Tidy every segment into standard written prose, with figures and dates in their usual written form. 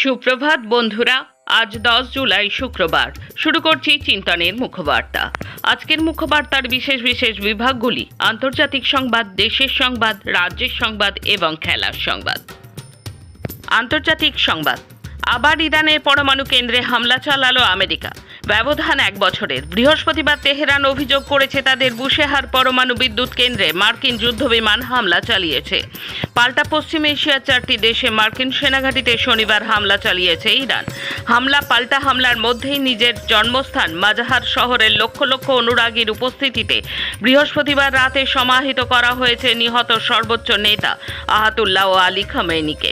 সুপ্রভাত বন্ধুরা, আজ 10 জুলাই শুক্রবার। শুরু করছি চিন্তনের মুখবার্তা। আজকের মুখবার্তার বিশেষ বিশেষ বিভাগগুলি: আন্তর্জাতিক সংবাদ, দেশের সংবাদ, রাজ্যের সংবাদ এবং খেলার সংবাদ। আন্তর্জাতিক সংবাদ। আবার ইরানের পরমাণু কেন্দ্রে হামলা চালালো আমেরিকা। ব্যবধান 1 বছরের। বৃহস্পতিবার তেহরান অভিযোগ করেছে তাদের বুশেহার পরমাণু বিদ্যুৎ কেন্দ্রে মার্কিন যুদ্ধবিমান হামলা চালিয়েছে। পাল্টা পশ্চিম এশিয়ার 4টি দেশে মার্কিন সেনাঘাঁটিতে শনিবার হামলা চালিয়েছে ইরান। পাল্টা হামলার মধ্যেই নিজের জন্মস্থান মাজাহার শহরের লক্ষ লক্ষ অনুরাগীর উপস্থিতিতে বৃহস্পতিবার রাতে সমাহিত করা হয়েছে নিহত সর্বোচ্চ নেতা আয়াতুল্লাহ আলী খামেনিকে।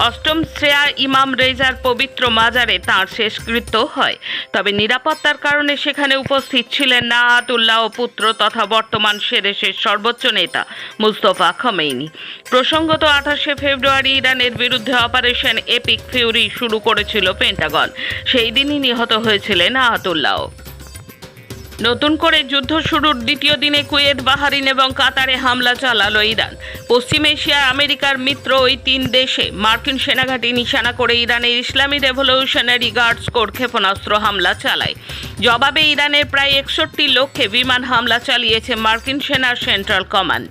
অষ্টম শ্রেয়া ইমাম রেজার পবিত্র মাজারে তাঁর শেষকৃত্য হয়। তবে নিরাপত্তার কারণে সেখানে উপস্থিত ছিলেন না আয়াতুল্লাহ পুত্র তথা বর্তমান সে দেশের সর্বোচ্চ নেতা মুস্তফা খামেনি। প্রসঙ্গত 28শে ফেব্রুয়ারি ইরানের বিরুদ্ধে অপারেশন এপিক ফিউরি শুরু করেছিল পেন্টাগন। সেই দিনই নিহত হয়েছিলেন আয়াতুল্লাহ। নতুন করে যুদ্ধ শুরুর দ্বিতীয় দিনে কুয়েত, বাহরাইন এবং কাতারে হামলা চালালো ইরান। পশ্চিম এশিয়ায় আমেরিকার মিত্র ওই 3 দেশে মার্কিন সেনাঘাঁটি নিশানা করে ইরানের ইসলামী রেভলিউশনারি গার্ডস কোর ক্ষেপণাস্ত্র হামলা চালায়। জবাবে ইরানের প্রায় 61 লক্ষ্যে বিমান হামলা চালিয়েছে মার্কিন সেনার সেন্ট্রাল কমান্ড।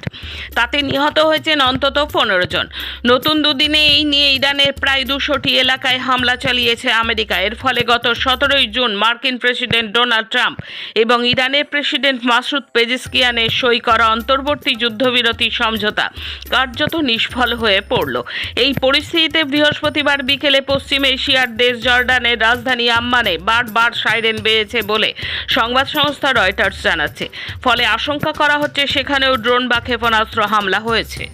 তাতে নিহত হয়েছেন অন্তত 15 জন। নতুন দুদিনে এই নিয়ে ইরানের প্রায় 200টি এলাকায় হামলা চালিয়েছে আমেরিকা। এর ফলে গত 17 জুন মার্কিন প্রেসিডেন্ট ডোনাল্ড ট্রাম্প এবং ইরানের প্রেসিডেন্ট মাসুদ পেজেশকিয়ানের সই করা অন্তর্বর্তী যুদ্ধবিরতি সমঝোতা কার্যত নিষ্ফল হয়ে পড়ল। এই পরিস্থিতিতে বৃহস্পতিবার বিকেলে পশ্চিম এশিয়ার দেশ জর্ডানের রাজধানী আম্মানে বারবার সাইরেন বেজেছে বলে সংবাদ সংস্থা রয়টার্স জানাচ্ছে। ফলে আশঙ্কা করা হচ্ছে সেখানেও ড্রোন বা ক্ষেপণাস্ত্র হামলা হয়েছে।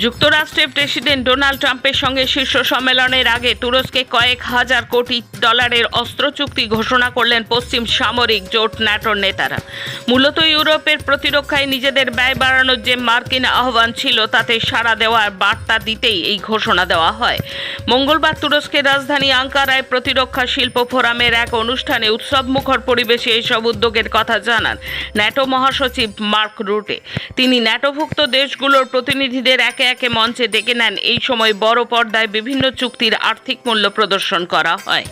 যুক্তরাষ্ট্রের প্রেসিডেন্ট ডোনাল্ড ট্রাম্পের সঙ্গে শীর্ষ সম্মেলনের আগে তুরস্কে কয়েক হাজার কোটি ডলারের অস্ত্র চুক্তি ঘোষণা করলেন পশ্চিম সামরিক জোট ন্যাটোর নেতারা। মূলত ইউরোপের প্রতিরক্ষায় নিজেদের ব্যয় বাড়ানোর যে মার্কিন আহ্বান ছিল তাতে সাড়া দেওয়ার বার্তা দিতেই এই ঘোষণা দেওয়া হয়। মঙ্গলবার তুরস্কের রাজধানী আঙ্কারায় প্রতিরক্ষা শিল্প ফোরামের এক অনুষ্ঠানে উৎসবমুখর পরিবেশে এইসব উদ্যোগের কথা জানান ন্যাটো মহাসচিব মার্ক রুটে। তিনি ন্যাটোভুক্ত দেশগুলোর প্রতিনিধিদের একে একে মঞ্চে ডেকে নেন। এই সময় বড় পর্দায় বিভিন্ন চুক্তির আর্থিক মূল্য প্রদর্শন করা হয়।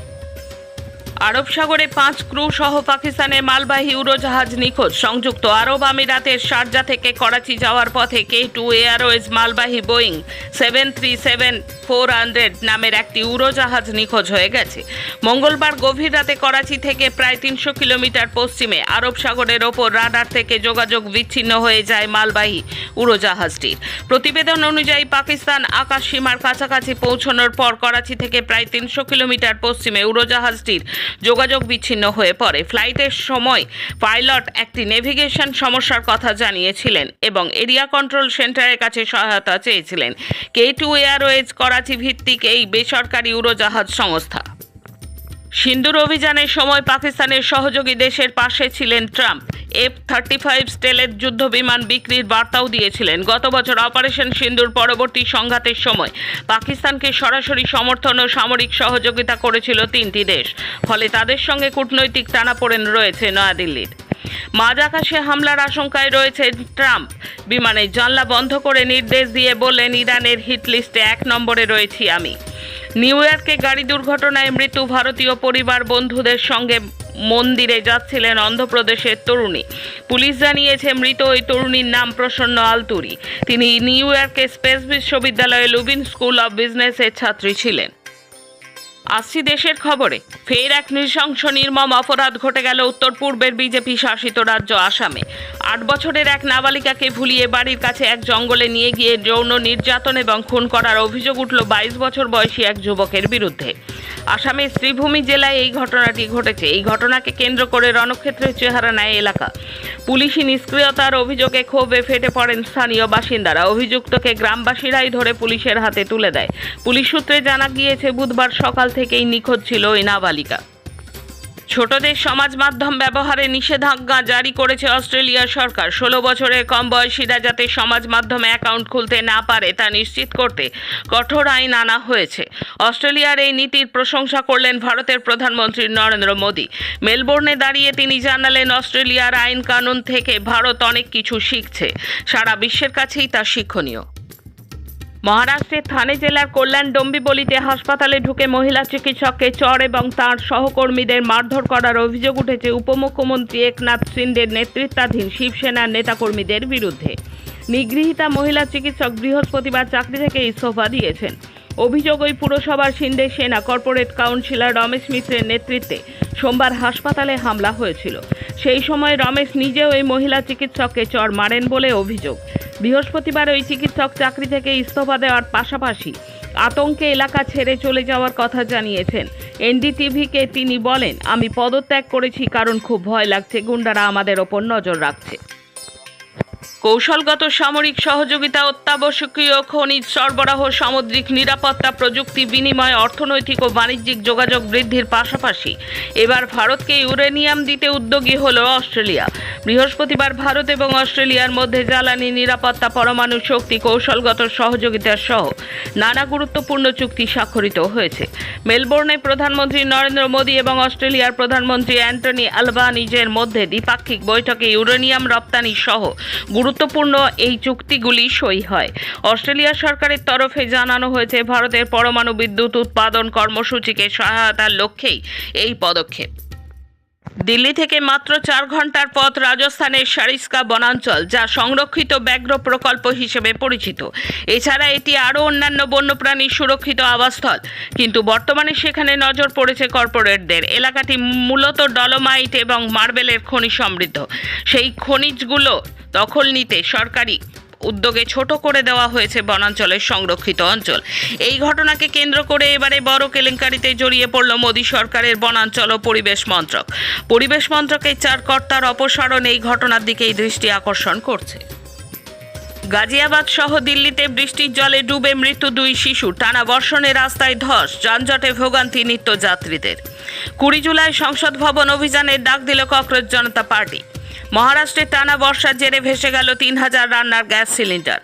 আরব সাগরে 5 ক্রু সহ পাকিস্তানের মালবাহী উড়োজাহাজ নিখোঁজ। সংযুক্ত আরব আমিরাতের শারজা থেকে করাচি যাওয়ার পথে K2 এয়ারওয়েজ মালবাহী বোয়িং 737-400 নামের একটি উড়োজাহাজ নিখোঁজ হয়ে গেছে। মঙ্গলবার গভীর রাতে করাচি থেকে প্রায় 300 কিলোমিটার পশ্চিমে আরব সাগরের ওপর রাডার থেকে যোগাযোগ বিচ্ছিন্ন হয়ে যায় মালবাহী উড়োজাহাজটির। প্রতিবেদন অনুযায়ী পাকিস্তান আকাশ সীমার কাছাকাছি পৌঁছানোর পর করাচি থেকে প্রায় 300 কিলোমিটার পশ্চিমে উড়োজাহাজটির যোগাযোগ বিচ্ছিন্ন হয়ে পড়ে। ফ্লাইটের সময় পাইলট একটি নেভিগেশন সমস্যার কথা জানিয়েছিলেন এবং এরিয়া কন্ট্রোল সেন্টারের কাছে সহায়তা চেয়েছিলেন। K2 এয়ারওয়েজ করাচি ভিত্তিক এই বেসরকারি উড়োজাহাজ সংস্থা। সিন্দুর অভিযানের সময় পাকিস্তানের সহযোগী দেশের পাশে ছিলেন ট্রাম্প। F-35 স্টেলেথ যুদ্ধ বিমান বিক্রির বার্তাও দিয়েছিলেন। গত বছর অপারেশন সিন্দুর পরবর্তী সংঘাতের সময় পাকিস্তানকে সরাসরি সমর্থন ও সামরিক সহযোগিতা করেছিল 3টি দেশ। ফলে তাদের সঙ্গে কূটনৈতিক টানাপোড়েন রয়েছে নয়াদিল্লির। মাঝ আকাশে হামলার আশঙ্কায় রয়েছে ট্রাম্প। বিমানের জানলা বন্ধ করে নির্দেশ দিয়ে বললেন, ইরানের হিট লিস্টে 1 নম্বরে রয়েছি আমি। নিউ ইয়র্কে গাড়ি দুর্ঘটনায় মৃত্যু ভারতীয় পরিবার বন্ধুদের সঙ্গে মন্দিরে যাচ্ছিলেন অন্ধ্রপ্রদেশের তরুণী। পুলিশ জানিয়েছে মৃত ওই তরুণীর নাম প্রসন্ন আলতুরি। তিনি নিউ ইয়র্কের স্পেস বিশ্ববিদ্যালয়ে লুবিন স্কুল অব বিজনেসের ছাত্রী ছিলেন। আসছি দেশের খবরে। ফের এক নৃশংস নির্মম অপরাধ ঘটে গেল উত্তর পূর্বের বিজেপি শাসিত রাজ্য আসামে। 8 বছরের এক নাবালিকাকে ভুলিয়ে বাড়ির কাছে এক জঙ্গলে নিয়ে গিয়ে যৌন নির্যাতন এবং খুন করার অভিযোগ উঠল 22 বছর বয়সী এক যুবকের বিরুদ্ধে। আসামের শ্রীভূমি জেলায় এই ঘটনাটি ঘটেছে। এই ঘটনাকে কেন্দ্র করে রণক্ষেত্রের চেহারা নেয় এলাকা। পুলিশি নিষ্ক্রিয়তার অভিযোগে ক্ষোভে ফেটে পড়েন স্থানীয় বাসিন্দারা। অভিযুক্তকে গ্রামবাসীরাই ধরে পুলিশের হাতে তুলে দেয়। পুলিশ সূত্রে জানা গিয়েছে বুধবার সকাল থেকেই নিখোঁজ ছিল ওই নাবালিকা। ছোটদের সমাজ মাধ্যম ব্যবহারে নিষেধাজ্ঞা জারি করেছে অস্ট্রেলিয়া সরকার। 16 বছরের কম বয়সীরা যাতে সমাজ মাধ্যমে অ্যাকাউন্ট খুলতে না পারে তা নিশ্চিত করতে কঠোর আইন আনা হয়েছে। অস্ট্রেলিয়ার এই নীতির প্রশংসা করলেন ভারতের প্রধানমন্ত্রী নরেন্দ্র মোদী। মেলবোর্নে দাঁড়িয়ে তিনি জানালেন, অস্ট্রেলিয়ার আইন কানুন থেকে ভারত অনেক কিছু শিখছে। সারা বিশ্বের কাছেই তা শিক্ষণীয়। মহারাষ্ট্রের থানে জেলার কল্যাণ ডোম্বিবলিতে হাসপাতালে ঢুকে মহিলা চিকিৎসককে চড় এবং তাঁর সহকর্মীদের মারধর করার অভিযোগ উঠেছে উপমুখ্যমন্ত্রী একনাথ শিন্ডের নেতৃত্বাধীন শিবসেনার নেতাকর্মীদের বিরুদ্ধে। নিগৃহীতা মহিলা চিকিৎসক বৃহস্পতিবার চাকরি থেকে ইস্তফা দিয়েছেন। অভিযোগ, ওই পুরসভার শিন্ডে সেনা কর্পোরেট কাউন্সিলর রমেশ মিত্রের নেতৃত্বে সোমবার হাসপাতালে হামলা হয়েছিল। সেই সময় রমেশ নিজেও ওই মহিলা চিকিৎসককে চড় মারেন বলে অভিযোগ। বৃহস্পতিবার ওই চিকিৎসক চাকরি থেকে ইস্তফা দেওয়ার পাশাপাশি আতঙ্কে এলাকা ছেড়ে চলে যাওয়ার কথা জানিয়েছেন। এনডিটিভিকে তিনি বলেন, আমি পদত্যাগ করেছি কারণ খুব ভয় লাগছে, গুন্ডারা আমাদের ওপর নজর রাখছে। কৌশলগত সামরিক সহযোগিতা, অত্যাবশ্যকীয় খনিজ সরবরাহ, সামুদ্রিক নিরাপত্তা, প্রযুক্তি বিনিময়, অর্থনৈতিক ও বাণিজ্যিক যোগাযোগ বৃদ্ধির পাশাপাশি এবার ভারতকে ইউরেনিয়াম দিতে উদ্যোগী হল অস্ট্রেলিয়া। বৃহস্পতিবার ভারত এবং অস্ট্রেলিয়ার মধ্যে জ্বালানি নিরাপত্তা, পরমাণু শক্তি, কৌশলগত সহযোগিতা সহ নানা গুরুত্বপূর্ণ চুক্তি স্বাক্ষরিত হয়েছে। মেলবোর্নে প্রধানমন্ত্রী নরেন্দ্র মোদী এবং অস্ট্রেলিয়ার প্রধানমন্ত্রী অ্যান্টনি আলবানিজের মধ্যে দ্বিপাক্ষিক বৈঠকে ইউরেনিয়াম রপ্তানি সহ গুরুত্বপূর্ণ এই চুক্তিগুলি সই হয়। অস্ট্রেলিয়া সরকারের তরফে জানানো হয়েছে, ভারতের পরমাণু বিদ্যুৎ উৎপাদন কর্মসূচিকে সহায়তার লক্ষ্যেই এই পদক্ষেপ। দিল্লি থেকে মাত্র 4 ঘন্টার পথ রাজস্থানের সারিস্কা বনাঞ্চল, যা সংরক্ষিত ব্যাঘ্র প্রকল্প হিসেবে পরিচিত। এছাড়া এটি আরও অন্যান্য বন্যপ্রাণীর সুরক্ষিত আবাসস্থল, কিন্তু বর্তমানে সেখানে নজর পড়েছে কর্পোরেটদের। এলাকাটি মূলত ডলোমাইট এবং মার্বেলের খনি সমৃদ্ধ। সেই খনিজগুলো দখল নিতে সরকারি উদ্যোগে ছোট করে দেওয়া হয়েছে বনাঞ্চলের সংরক্ষিত অঞ্চল। এই ঘটনাকে কেন্দ্র করে এবারে বড় কেলেঙ্কারিতে জড়িয়ে পড়ল মোদী সরকারের বনাঞ্চল ও পরিবেশ মন্ত্রক। পরিবেশ মন্ত্রকের 4 কর্তার অপসারণ এই ঘটনার দিকেই দৃষ্টি আকর্ষণ করছে। গাজিয়াবাদ সহ দিল্লিতে বৃষ্টির জলে ডুবে মৃত্যু 2 শিশু, টানা বর্ষণে রাস্তায় ধস, যানজটে ভোগান্তি নিত্যযাত্রীদের। 20 জুলাই সংসদ ভবন অভিযানের ডাক দিল ককরোচ জনতা পার্টি। মহারাষ্ট্রের টানা বর্ষার জেরে ভেসে গেল 3000 রান্নার গ্যাস সিলিন্ডার।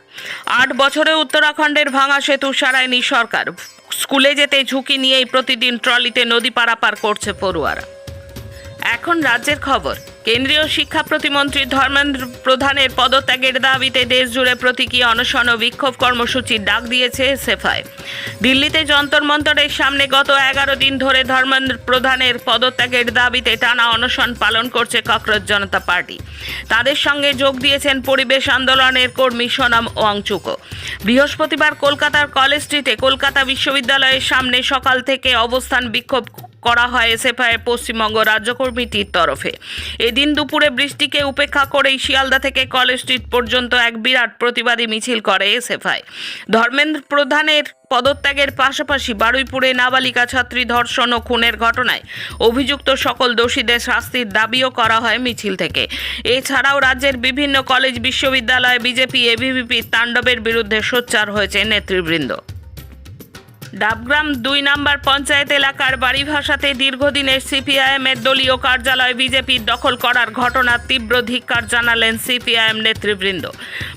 8 বছরে উত্তরাখণ্ডের ভাঙা সেতু সারায়নি সরকার। স্কুলে যেতে ঝুঁকি নিয়েই প্রতিদিন ট্রলিতে নদী পারাপার করছে পড়ুয়ারা। এখন রাজ্যের খবর। কেন্দ্রীয় শিক্ষা প্রতিমন্ত্রী ধর্মেন্দ্র প্রধানের পদত্যাগের দাবিতে দেশজুড়ে প্রতীকী অনশন ও বিক্ষোভ কর্মসূচির ডাক দিয়েছে এসএফআই। দিল্লিতে যন্তর মন্তরের সামনে গত 11 দিন ধরে ধর্মেন্দ্র প্রধানের পদত্যাগের দাবিতে টানা অনশন পালন করছে ককরোচ জনতা পার্টি। তাদের সঙ্গে যোগ দিয়েছেন পরিবেশ আন্দোলনের কর্মী সোনাম ওয়াংচুকও। বৃহস্পতিবার কলকাতার কলেজ স্ট্রিটে কলকাতা বিশ্ববিদ্যালয়ের সামনে সকাল থেকে অবস্থান বিক্ষোভ করা হয় এসএফআই পশ্চিমবঙ্গ রাজ্য কমিটির তরফে। এদিন দুপুরে বৃষ্টিকে উপেক্ষা করেই শিয়ালদা থেকে কলেজ স্ট্রিট পর্যন্ত এক বিরাট প্রতিবাদী মিছিল করে এসএফআই। ধর্মেন্দ্র প্রধানের পদত্যাগের পাশাপাশি বারুইপুরে নাবালিকা ছাত্রী ধর্ষণ ও খুনের ঘটনায় অভিযুক্ত সকল দোষীদের শাস্তির দাবিও করা হয় মিছিল থেকে। এছাড়াও রাজ্যের বিভিন্ন কলেজ, বিশ্ববিদ্যালয়, বিজেপি, এবিভিপির তাণ্ডবের বিরুদ্ধে সোচ্চার হয়েছে নেতৃবৃন্দ। ডাবগ্রাম 2 নম্বর পঞ্চায়েত এলাকার বাড়িভাষাতে দীর্ঘদিনের সিপিআইএমের দলীয় কার্যালয় বিজেপির দখল করার ঘটনার তীব্র ধিক্কার জানালেন সিপিআইএম নেতৃবৃন্দ।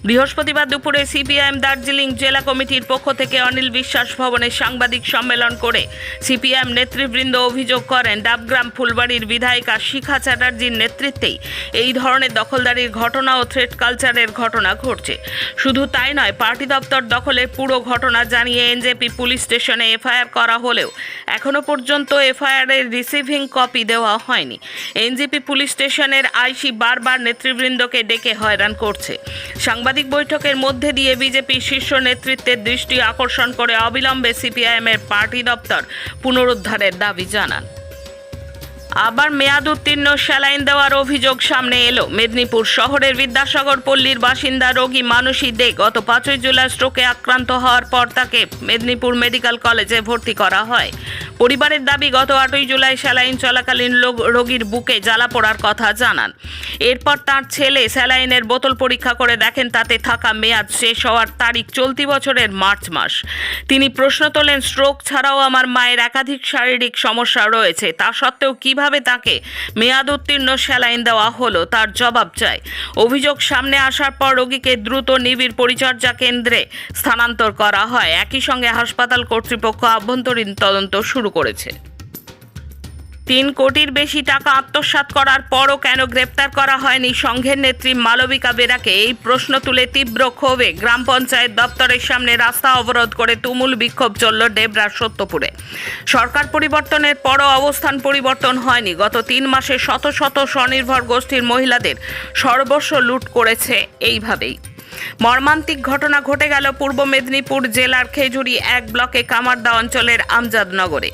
বৃহস্পতিবার দুপুরে সিপিআইএম দার্জিলিং জেলা কমিটির পক্ষ থেকে অনিল বিশ্বাস ভবনে সাংবাদিক সম্মেলন করে সিপিআইএম নেতৃবৃন্দ অভিযোগ করেন, ডাবগ্রাম ফুলবাড়ির বিধায়িকা শিখা চ্যাটার্জির নেতৃত্বেই এই ধরনের দখলদারির ঘটনা ও থ্রেট কালচারের ঘটনা ঘটছে। শুধু তাই নয়, পার্টি দপ্তর দখলের পুরো ঘটনা জানিয়ে এনজেপি পুলিশ স্টেশনে এফআইআর করা হলেও এখনো পর্যন্ত এফআইআরের রিসিভিং কপি দেওয়া হয়নি। এনজেপি পুলিশ স্টেশনের আইসি বারবার নেতৃবৃন্দকে ডেকে হয়রান করছে। সাংবাদিক বৈঠকের মধ্যে দিয়ে বিজেপির শীর্ষ নেতৃত্বের দৃষ্টি আকর্ষণ করে অবিলম্বে সিপিআইএমের পার্টি দপ্তর পুনরুদ্ধারের দাবি জানান। আবার মেয়াদ উত্তীর্ণ স্যালাইন দেওয়ার অভিযোগ সামনে এলো। মেদিনীপুর শহরের বিদ্যাসাগর পল্লীর বাসিন্দা রোগী মানসী দে গত 5 জুলাই স্ট্রোকে আক্রান্ত হওয়ার পর তাকে মেদিনীপুর মেডিকেল কলেজে ভর্তি করা হয়। পরিবারের দাবি, গত 8 জুলাই স্যালাইন চলাকালীন রোগীর বুকে জ্বালা পোড়ার কথা জানান। এরপর তার ছেলে স্যালাইনের বোতল পরীক্ষা করে দেখেন তাতে থাকা মেয়াদ শেষ হওয়ার তারিখ চলতি বছরের মার্চ মাস। তিনি প্রশ্ন তোলেন, স্ট্রোক ছাড়াও আমার মায়ের একাধিক শারীরিক সমস্যা রয়েছে, তা সত্ত্বেও কিভাবে তাকে মেয়াদ উত্তীর্ণ স্যালাইন দেওয়া হলো তার জবাব চাই। অভিযোগ সামনে আসার পর রোগীকে দ্রুত নিবিড় পরিচর্যা কেন্দ্রে স্থানান্তর করা হয়। একই সঙ্গে হাসপাতাল কর্তৃপক্ষ আভ্যন্তরীণ তদন্ত শুরু করেছে। 3 কোটির বেশি টাকা আত্মসাৎ করার পরও কেন গ্রেপ্তার করা হয়নি সংঘের নেত্রী মালবিকা বেরাকে, এই প্রশ্ন তুলে তীব্র ক্ষোভে গ্রাম পঞ্চায়েত দপ্তরের সামনে রাস্তা অবরোধ করে তুমুল বিক্ষোভ চলল ডেবরার সত্যপুরে। সরকার পরিবর্তনের পরও অবস্থান পরিবর্তন হয়নি। গত 3 মাসে শত শত স্বনির্ভর গোষ্ঠীর মহিলাদের সর্বস্ব লুট করেছে এইভাবেই। মর্মান্তিক ঘটনা ঘটে গেল পূর্ব মেদিনীপুর জেলার খেজুরি 1 ব্লকে কামারদা অঞ্চলের আমজাদনগরে।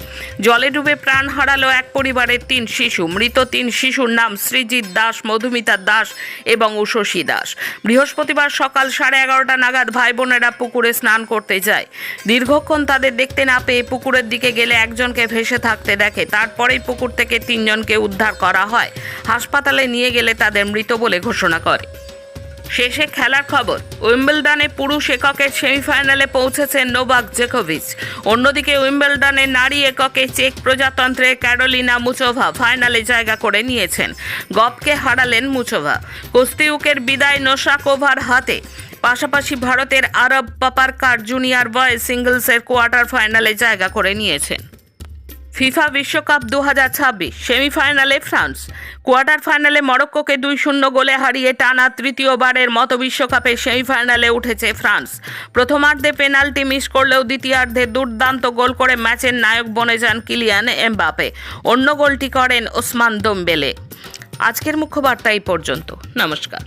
জলে ডুবে প্রাণ হারালো এক পরিবারের 3 শিশু। মৃত 3 শিশুর নাম সৃজিত দাস, মধুমিতা দাস এবং উষসী দাস। বৃহস্পতিবার সকাল 11:30 নাগাদ ভাই বোনেরা পুকুরে স্নান করতে যায়। দীর্ঘক্ষণ তাদের দেখতে না পেয়ে পুকুরের দিকে গেলে একজনকে ভেসে থাকতে দেখে। তারপরেই পুকুর থেকে 3 জনকে উদ্ধার করা হয়। হাসপাতালে নিয়ে গেলে তাদের মৃত বলে ঘোষণা করে। শেষে খেলার খবর। উইম্বলডনে পুরুষ এককের সেমিফাইনালে পৌঁছেছেন নোভাক জোকোভিচ। অন্যদিকে উইম্বলডনের নারী এককে চেক প্রজাতন্ত্রের ক্যারোলিনা মুচোভা ফাইনালে জায়গা করে নিয়েছেন। গপকে হারালেন মুচোভা। কুস্তিউকের বিদায় নোশাকোভার হাতে। পাশাপাশি ভারতের আরব পাপারকার জুনিয়র বয়েজ সিঙ্গলসের কোয়ার্টার ফাইনালে জায়গা করে নিয়েছেন। ফিফা বিশ্বকাপ 2026 সেমিফাইনালে ফ্রান্স। কোয়ার্টার ফাইনালে মরক্কোকে 2-0 গোলে হারিয়ে টানা তৃতীয়বারের মতো বিশ্বকাপের সেমিফাইনালে উঠেছে ফ্রান্স। প্রথমার্ধে পেনাল্টি মিস করলেও দ্বিতীয়ার্ধে দুর্দান্ত গোল করে ম্যাচের নায়ক বনে যান কিলিয়ান এমবাপে। অন্য গোলটি করেন ওসমান দেম্বেলে। আজকের মুখ্য বার্তা এই পর্যন্ত। নমস্কার।